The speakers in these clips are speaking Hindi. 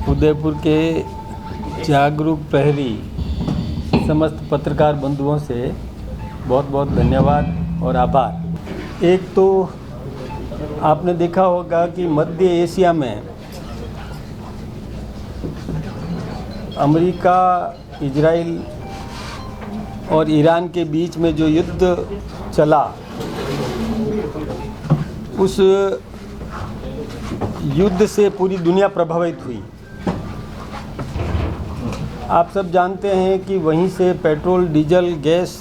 उदयपुर के जागरूक प्रहरी समस्त पत्रकार बंधुओं से बहुत बहुत धन्यवाद और आभार। एक तो आपने देखा होगा कि मध्य एशिया में अमेरिका, इजराइल और ईरान के बीच में जो युद्ध चला, उस युद्ध से पूरी दुनिया प्रभावित हुई। आप सब जानते हैं कि वहीं से पेट्रोल, डीजल, गैस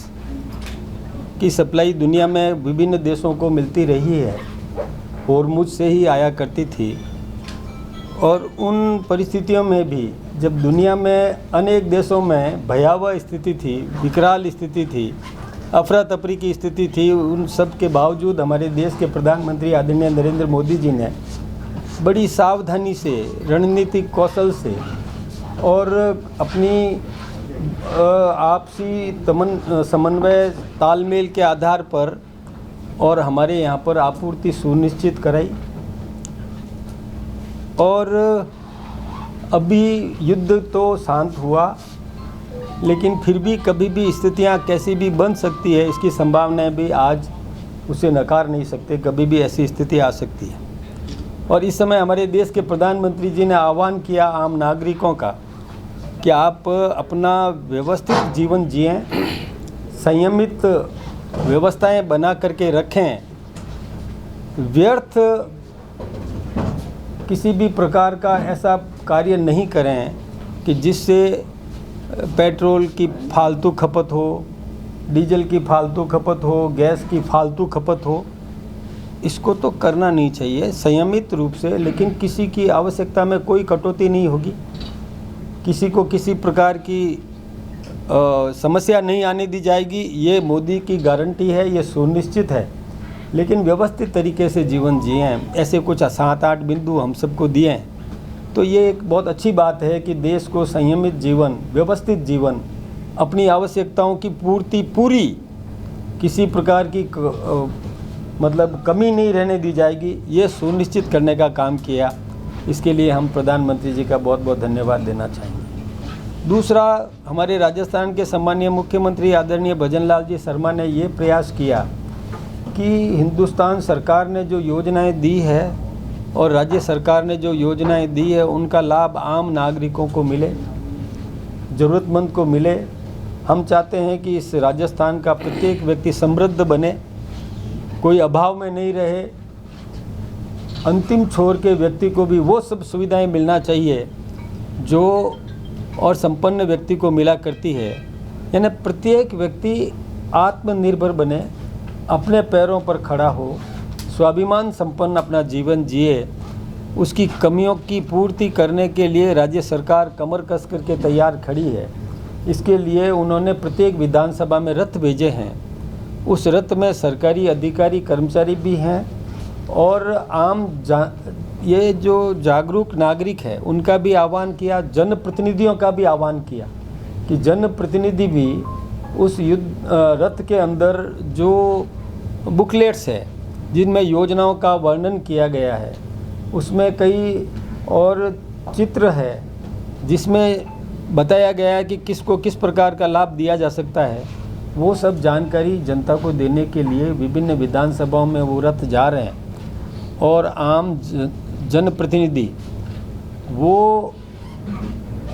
की सप्लाई दुनिया में विभिन्न देशों को मिलती रही है और मुझ से ही आया करती थी। और उन परिस्थितियों में भी जब दुनिया में अनेक देशों में भयावह स्थिति थी, विकराल स्थिति थी, अफरा तफरी की स्थिति थी, उन सब के बावजूद हमारे देश के प्रधानमंत्री आदरणीय नरेंद्र मोदी जी ने बड़ी सावधानी से, रणनीतिक कौशल से और अपनी आपसी समन्वय तालमेल के आधार पर और हमारे यहाँ पर आपूर्ति सुनिश्चित कराई। और अभी युद्ध तो शांत हुआ, लेकिन फिर भी कभी भी स्थितियाँ कैसी भी बन सकती है, इसकी संभावनाएं भी आज उसे नकार नहीं सकते। कभी भी ऐसी स्थिति आ सकती है। और इस समय हमारे देश के प्रधानमंत्री जी ने आह्वान किया आम नागरिकों का कि आप अपना व्यवस्थित जीवन जिएं, संयमित व्यवस्थाएं बना करके रखें, व्यर्थ किसी भी प्रकार का ऐसा कार्य नहीं करें कि जिससे पेट्रोल की फालतू खपत हो, डीजल की फालतू खपत हो, गैस की फालतू खपत हो। इसको तो करना नहीं चाहिए संयमित रूप से, लेकिन किसी की आवश्यकता में कोई कटौती नहीं होगी, किसी को किसी प्रकार की समस्या नहीं आने दी जाएगी। ये मोदी की गारंटी है, ये सुनिश्चित है। लेकिन व्यवस्थित तरीके से जीवन जिएं, ऐसे कुछ 7-8 बिंदु हम सबको दिए हैं। तो ये एक बहुत अच्छी बात है कि देश को संयमित जीवन, व्यवस्थित जीवन, अपनी आवश्यकताओं की पूर्ति पूरी, किसी प्रकार की मतलब कमी नहीं रहने दी जाएगी, ये सुनिश्चित करने का काम किया। इसके लिए हम प्रधानमंत्री जी का बहुत बहुत धन्यवाद देना चाहेंगे। दूसरा, हमारे राजस्थान के सम्मानीय मुख्यमंत्री आदरणीय भजनलाल जी शर्मा ने ये प्रयास किया कि हिंदुस्तान सरकार ने जो योजनाएं दी है और राज्य सरकार ने जो योजनाएं दी है, उनका लाभ आम नागरिकों को मिले, ज़रूरतमंद को मिले। हम चाहते हैं कि इस राजस्थान का प्रत्येक व्यक्ति समृद्ध बने, कोई अभाव में नहीं रहे। अंतिम छोर के व्यक्ति को भी वो सब सुविधाएं मिलना चाहिए जो और संपन्न व्यक्ति को मिला करती है। यानी प्रत्येक व्यक्ति आत्मनिर्भर बने, अपने पैरों पर खड़ा हो, स्वाभिमान संपन्न अपना जीवन जिए। उसकी कमियों की पूर्ति करने के लिए राज्य सरकार कमर कस करके तैयार खड़ी है। इसके लिए उन्होंने प्रत्येक विधानसभा में रथ भेजे हैं। उस रथ में सरकारी अधिकारी, कर्मचारी भी हैं और ये जो जागरूक नागरिक है उनका भी आह्वान किया, जनप्रतिनिधियों का भी आह्वान किया कि जनप्रतिनिधि भी उस रथ के अंदर जो बुकलेट्स है जिनमें योजनाओं का वर्णन किया गया है, उसमें कई और चित्र है जिसमें बताया गया है कि किसको किस प्रकार का लाभ दिया जा सकता है, वो सब जानकारी जनता को देने के लिए विभिन्न विधानसभाओं में वो रथ जा रहे हैं। और आम जनप्रतिनिधि वो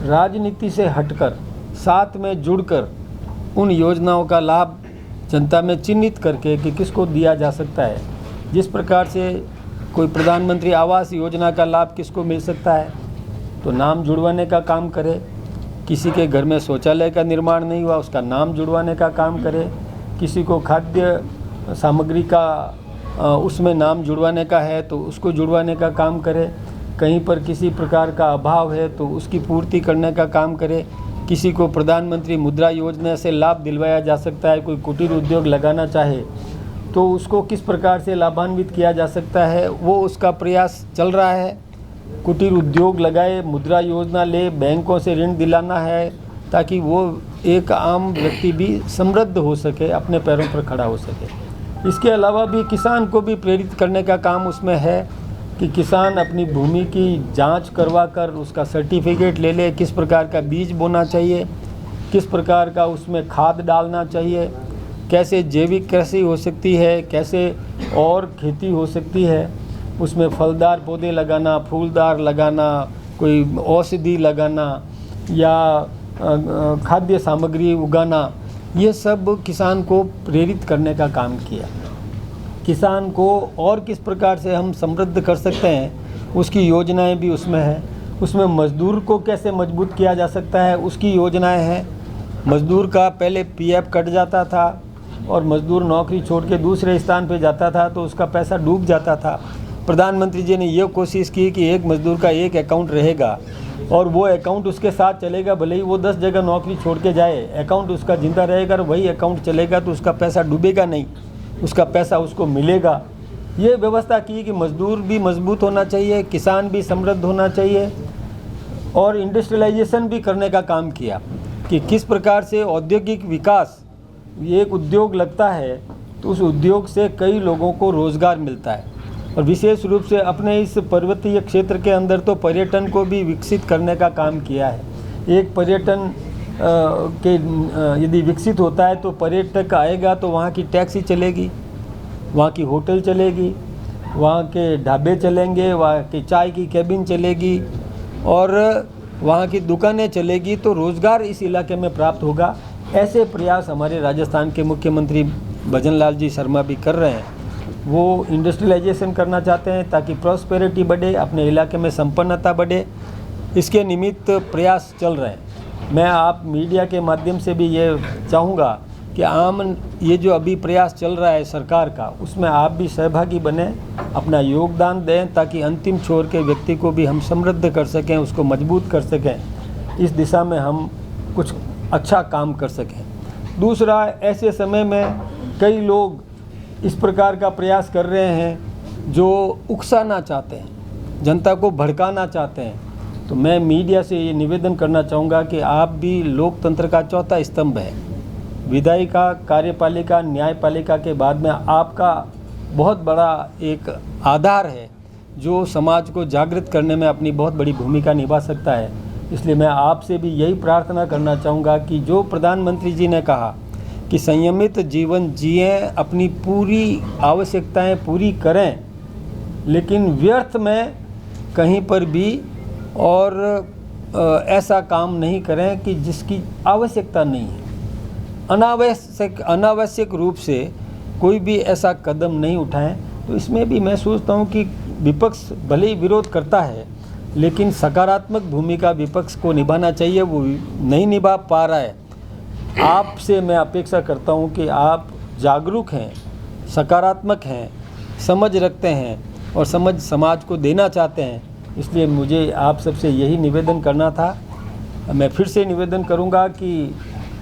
राजनीति से हटकर साथ में जुड़कर उन योजनाओं का लाभ जनता में चिन्हित करके कि किसको दिया जा सकता है। जिस प्रकार से कोई प्रधानमंत्री आवास योजना का लाभ किसको मिल सकता है, तो नाम जुड़वाने का काम करे। किसी के घर में शौचालय का निर्माण नहीं हुआ, उसका नाम जुड़वाने का काम करे। किसी को खाद्य सामग्री का उसमें नाम जुड़वाने का है तो उसको जुड़वाने का काम करे। कहीं पर किसी प्रकार का अभाव है तो उसकी पूर्ति करने का काम करे। किसी को प्रधानमंत्री मुद्रा योजना से लाभ दिलवाया जा सकता है, कोई कुटीर उद्योग लगाना चाहे तो उसको किस प्रकार से लाभान्वित किया जा सकता है, वो उसका प्रयास चल रहा है। कुटीर उद्योग लगाए, मुद्रा योजना ले, बैंकों से ऋण दिलाना है ताकि वो एक आम व्यक्ति भी समृद्ध हो सके, अपने पैरों पर खड़ा हो सके। इसके अलावा भी किसान को भी प्रेरित करने का काम उसमें है कि किसान अपनी भूमि की जांच करवा कर उसका सर्टिफिकेट ले ले, किस प्रकार का बीज बोना चाहिए, किस प्रकार का उसमें खाद डालना चाहिए, कैसे जैविक कृषि हो सकती है, कैसे और खेती हो सकती है, उसमें फलदार पौधे लगाना, फूलदार लगाना, कोई औषधि लगाना या खाद्य सामग्री उगाना, ये सब किसान को प्रेरित करने का काम किया। किसान को और किस प्रकार से हम समृद्ध कर सकते हैं उसकी योजनाएं भी उसमें है। उसमें मजदूर को कैसे मजबूत किया जा सकता है उसकी योजनाएं हैं। मजदूर का पहले पीएफ कट जाता था और मजदूर नौकरी छोड़ के दूसरे स्थान पे जाता था तो उसका पैसा डूब जाता था। प्रधानमंत्री जी ने ये कोशिश की कि एक मजदूर का एक अकाउंट रहेगा और वो अकाउंट उसके साथ चलेगा, भले ही वो 10 जगह नौकरी छोड़ के जाए, अकाउंट उसका जिंदा रहेगा और वही अकाउंट चलेगा, तो उसका पैसा डूबेगा नहीं, उसका पैसा उसको मिलेगा। ये व्यवस्था की कि मजदूर भी मजबूत होना चाहिए, किसान भी समृद्ध होना चाहिए और इंडस्ट्रियलाइजेशन भी करने का काम किया कि किस प्रकार से औद्योगिक विकास, ये एक उद्योग लगता है तो उस उद्योग से कई लोगों को रोज़गार मिलता है। और विशेष रूप से अपने इस पर्वतीय क्षेत्र के अंदर तो पर्यटन को भी विकसित करने का काम किया है। एक पर्यटन के यदि विकसित होता है तो पर्यटक आएगा तो वहाँ की टैक्सी चलेगी, वहाँ की होटल चलेगी, वहाँ के ढाबे चलेंगे, वहाँ की चाय की कैबिन चलेगी और वहाँ की दुकानें चलेगी, तो रोज़गार इस इलाके में प्राप्त होगा। ऐसे प्रयास हमारे राजस्थान के मुख्यमंत्री भजन लाल जी शर्मा भी कर रहे हैं। वो इंडस्ट्रियलाइजेशन करना चाहते हैं ताकि प्रॉस्पेरिटी बढ़े, अपने इलाके में संपन्नता बढ़े। इसके निमित्त प्रयास चल रहे हैं। मैं आप मीडिया के माध्यम से भी ये चाहूँगा कि आम ये जो अभी प्रयास चल रहा है सरकार का, उसमें आप भी सहभागी बने, अपना योगदान दें ताकि अंतिम छोर के व्यक्ति को भी हम समृद्ध कर सकें, उसको मजबूत कर सकें। इस दिशा में हम कुछ अच्छा काम कर सकें। दूसरा, ऐसे समय में कई लोग इस प्रकार का प्रयास कर रहे हैं जो उकसाना चाहते हैं, जनता को भड़काना चाहते हैं। तो मैं मीडिया से ये निवेदन करना चाहूँगा कि आप भी लोकतंत्र का चौथा स्तंभ है। विधायिका, कार्यपालिका, न्यायपालिका के बाद में आपका बहुत बड़ा एक आधार है जो समाज को जागृत करने में अपनी बहुत बड़ी भूमिका निभा सकता है। इसलिए मैं आपसे भी यही प्रार्थना करना चाहूँगा कि जो प्रधानमंत्री जी ने कहा कि संयमित जीवन जिएं, अपनी पूरी आवश्यकताएं पूरी करें, लेकिन व्यर्थ में कहीं पर भी और ऐसा काम नहीं करें कि जिसकी आवश्यकता नहीं है। अनावश्यक रूप से कोई भी ऐसा कदम नहीं उठाएं। तो इसमें भी मैं सोचता हूँ कि विपक्ष भले ही विरोध करता है, लेकिन सकारात्मक भूमिका विपक्ष को निभाना चाहिए, वो नहीं निभा पा रहा है। आपसे मैं अपेक्षा करता हूँ कि आप जागरूक हैं, सकारात्मक हैं, समझ रखते हैं और समझ समाज को देना चाहते हैं। इसलिए मुझे आप सबसे यही निवेदन करना था। मैं फिर से निवेदन करूँगा कि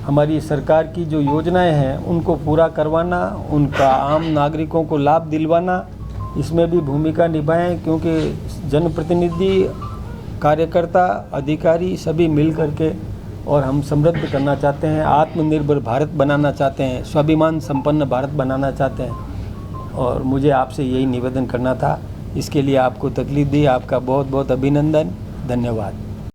हमारी सरकार की जो योजनाएं हैं उनको पूरा करवाना, उनका आम नागरिकों को लाभ दिलवाना, इसमें भी भूमिका निभाएं, क्योंकि जनप्रतिनिधि, कार्यकर्ता, अधिकारी सभी मिल करके और हम समृद्ध करना चाहते हैं, आत्मनिर्भर भारत बनाना चाहते हैं, स्वाभिमान संपन्न भारत बनाना चाहते हैं। और मुझे आपसे यही निवेदन करना था। इसके लिए आपको तकलीफ दी, आपका बहुत बहुत अभिनंदन, धन्यवाद।